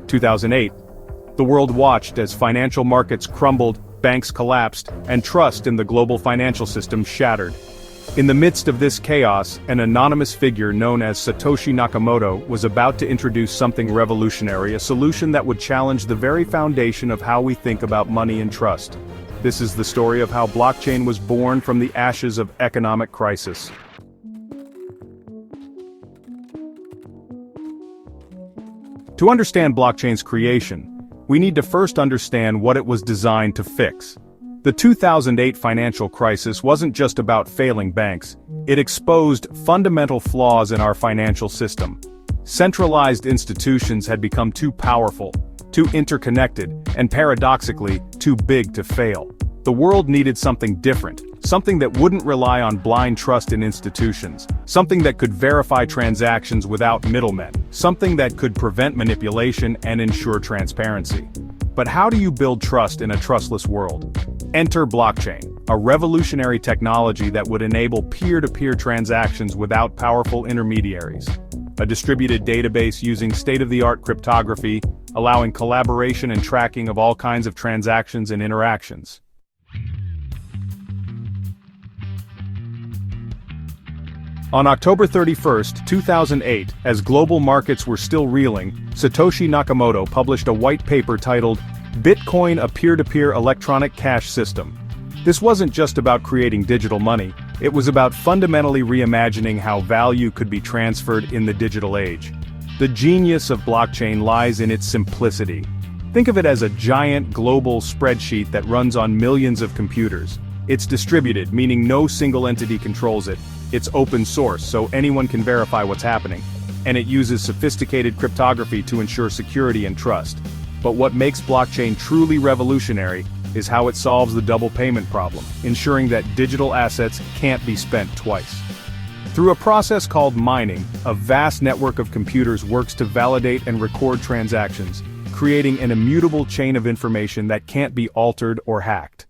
2008. The world watched as financial markets crumbled, banks collapsed, and trust in the global financial system shattered. In the midst of this chaos, an anonymous figure known as Satoshi Nakamoto was about to introduce something revolutionary, a solution that would challenge the very foundation of how we think about money and trust. This is the story of how blockchain was born from the ashes of economic crisis. To understand blockchain's creation, we need to first understand what it was designed to fix. The 2008 financial crisis wasn't just about failing banks, it exposed fundamental flaws in our financial system. Centralized institutions had become too powerful, too interconnected, and paradoxically, too big to fail. The world needed something different, something that wouldn't rely on blind trust in institutions, something that could verify transactions without middlemen, something that could prevent manipulation and ensure transparency. But how do you build trust in a trustless world? Enter blockchain, a revolutionary technology that would enable peer-to-peer transactions without powerful intermediaries. A distributed database using state-of-the-art cryptography, allowing collaboration and tracking of all kinds of transactions and interactions. On October 31, 2008, as global markets were still reeling, Satoshi Nakamoto published a white paper titled, "Bitcoin, a Peer-to-Peer Electronic Cash System." This wasn't just about creating digital money, it was about fundamentally reimagining how value could be transferred in the digital age. The genius of blockchain lies in its simplicity. Think of it as a giant global spreadsheet that runs on millions of computers. It's distributed, meaning no single entity controls it. It's open source, so anyone can verify what's happening. And it uses sophisticated cryptography to ensure security and trust. But what makes blockchain truly revolutionary is how it solves the double payment problem, ensuring that digital assets can't be spent twice. Through a process called mining, a vast network of computers works to validate and record transactions, creating an immutable chain of information that can't be altered or hacked.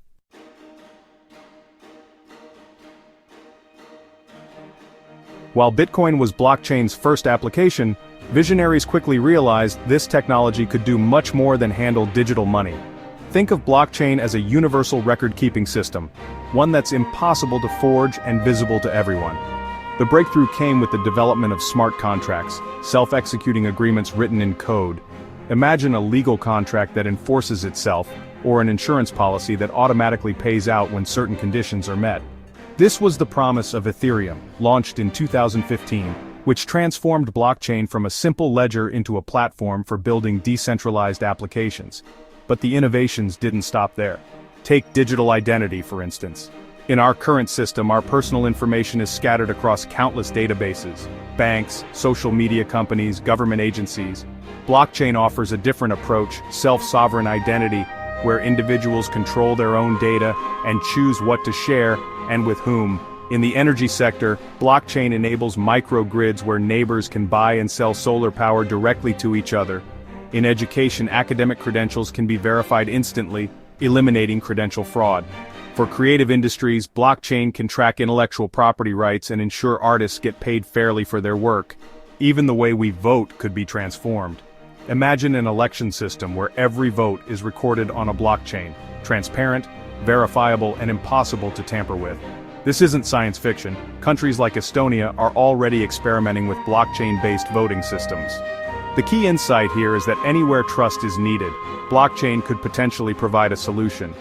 While Bitcoin was blockchain's first application, visionaries quickly realized this technology could do much more than handle digital money. Think of blockchain as a universal record-keeping system, one that's impossible to forge and visible to everyone. The breakthrough came with the development of smart contracts, self-executing agreements written in code. Imagine a legal contract that enforces itself, or an insurance policy that automatically pays out when certain conditions are met. This was the promise of Ethereum, launched in 2015, which transformed blockchain from a simple ledger into a platform for building decentralized applications. But the innovations didn't stop there. Take digital identity, for instance. In our current system, our personal information is scattered across countless databases, banks, social media companies, government agencies. Blockchain offers a different approach, self-sovereign identity, where individuals control their own data and choose what to share and with whom. In the energy sector, blockchain enables microgrids where neighbors can buy and sell solar power directly to each other. In education, academic credentials can be verified instantly, eliminating credential fraud. For creative industries, blockchain can track intellectual property rights and ensure artists get paid fairly for their work. Even the way we vote could be transformed. Imagine an election system where every vote is recorded on a blockchain, transparent, verifiable, and impossible to tamper with. This isn't science fiction. Countries like Estonia are already experimenting with blockchain-based voting systems. The key insight here is that anywhere trust is needed, blockchain could potentially provide a solution.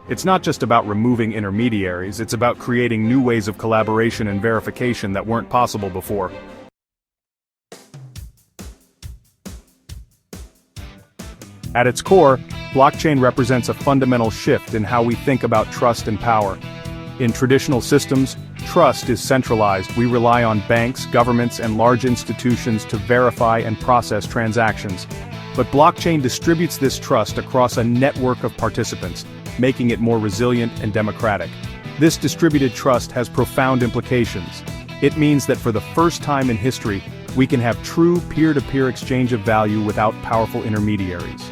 It's not just about removing intermediaries, it's about creating new ways of collaboration and verification that weren't possible before. At its core, blockchain represents a fundamental shift in how we think about trust and power. In traditional systems, trust is centralized. We rely on banks, governments, and large institutions to verify and process transactions. But blockchain distributes this trust across a network of participants, making it more resilient and democratic. This distributed trust has profound implications. It means that for the first time in history, we can have true peer-to-peer exchange of value without powerful intermediaries.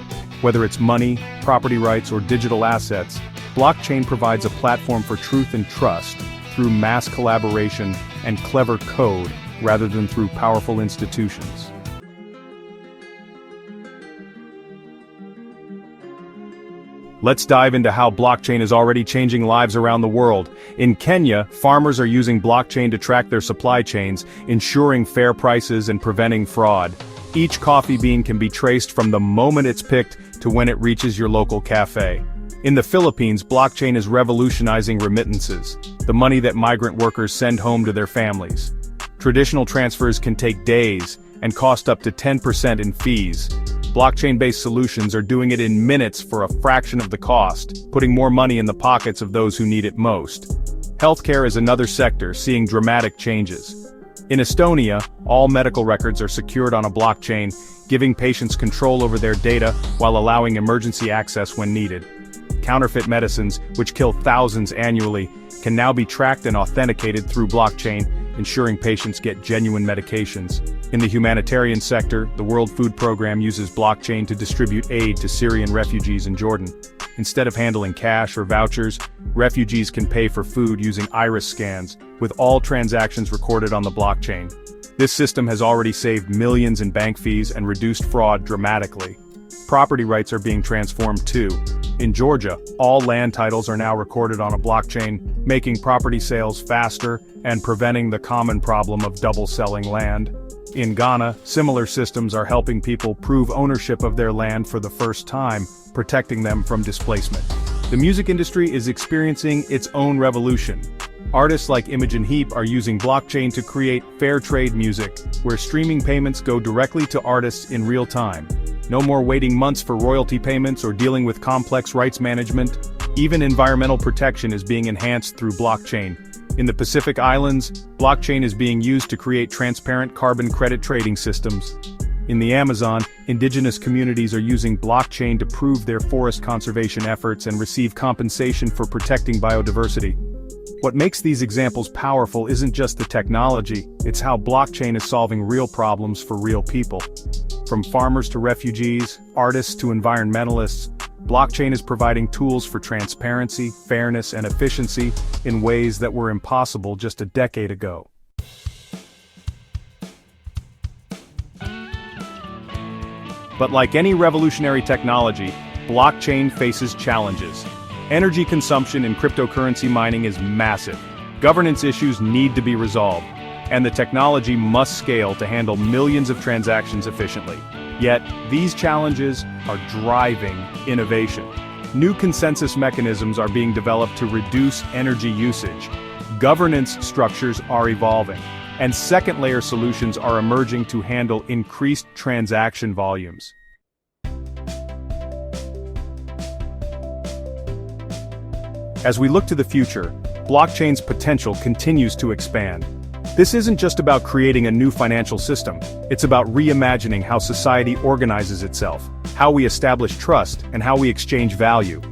Whether it's money, property rights, or digital assets, blockchain provides a platform for truth and trust through mass collaboration and clever code rather than through powerful institutions. Let's dive into how blockchain is already changing lives around the world. In Kenya, farmers are using blockchain to track their supply chains, ensuring fair prices and preventing fraud. Each coffee bean can be traced from the moment it's picked to when it reaches your local cafe. In the Philippines, blockchain is revolutionizing remittances, the money that migrant workers send home to their families. Traditional transfers can take days and cost up to 10% in fees. Blockchain-based solutions are doing it in minutes for a fraction of the cost, putting more money in the pockets of those who need it most. Healthcare is another sector seeing dramatic changes. In Estonia, all medical records are secured on a blockchain, giving patients control over their data while allowing emergency access when needed. Counterfeit medicines, which kill thousands annually, can now be tracked and authenticated through blockchain, ensuring patients get genuine medications. In the humanitarian sector, the World Food Programme uses blockchain to distribute aid to Syrian refugees in Jordan. Instead of handling cash or vouchers, refugees can pay for food using iris scans, with all transactions recorded on the blockchain. This system has already saved millions in bank fees and reduced fraud dramatically. Property rights are being transformed too. In Georgia, all land titles are now recorded on a blockchain, making property sales faster and preventing the common problem of double selling land. In Ghana, similar systems are helping people prove ownership of their land for the first time, protecting them from displacement. The music industry is experiencing its own revolution. Artists like Imogen Heap are using blockchain to create fair trade music, where streaming payments go directly to artists in real time. No more waiting months for royalty payments or dealing with complex rights management. Even environmental protection is being enhanced through blockchain. In the Pacific Islands, blockchain is being used to create transparent carbon credit trading systems. In the Amazon, indigenous communities are using blockchain to prove their forest conservation efforts and receive compensation for protecting biodiversity. What makes these examples powerful isn't just the technology, it's how blockchain is solving real problems for real people. From farmers to refugees, artists to environmentalists, blockchain is providing tools for transparency, fairness, and efficiency in ways that were impossible just a decade ago. But like any revolutionary technology, blockchain faces challenges. Energy consumption in cryptocurrency mining is massive. Governance issues need to be resolved, and the technology must scale to handle millions of transactions efficiently. Yet, these challenges are driving innovation. New consensus mechanisms are being developed to reduce energy usage. Governance structures are evolving, and second-layer solutions are emerging to handle increased transaction volumes. As we look to the future, blockchain's potential continues to expand. This isn't just about creating a new financial system, it's about reimagining how society organizes itself, how we establish trust, and how we exchange value.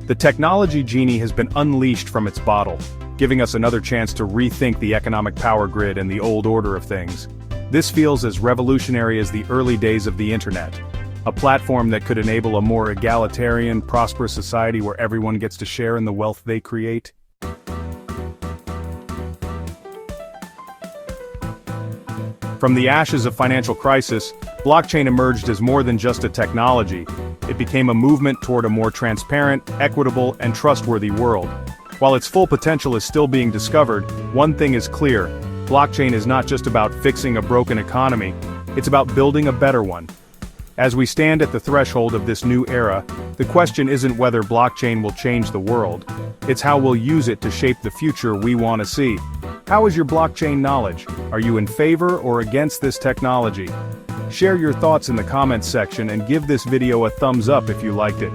The technology genie has been unleashed from its bottle, giving us another chance to rethink the economic power grid and the old order of things. This feels as revolutionary as the early days of the internet, a platform that could enable a more egalitarian, prosperous society where everyone gets to share in the wealth they create. From the ashes of financial crisis, blockchain emerged as more than just a technology. It became a movement toward a more transparent, equitable, and trustworthy world. While its full potential is still being discovered, one thing is clear: blockchain is not just about fixing a broken economy, it's about building a better one. As we stand at the threshold of this new era, the question isn't whether blockchain will change the world, it's how we'll use it to shape the future we want to see. How is your blockchain knowledge? Are you in favor or against this technology? Share your thoughts in the comments section and give this video a thumbs up if you liked it.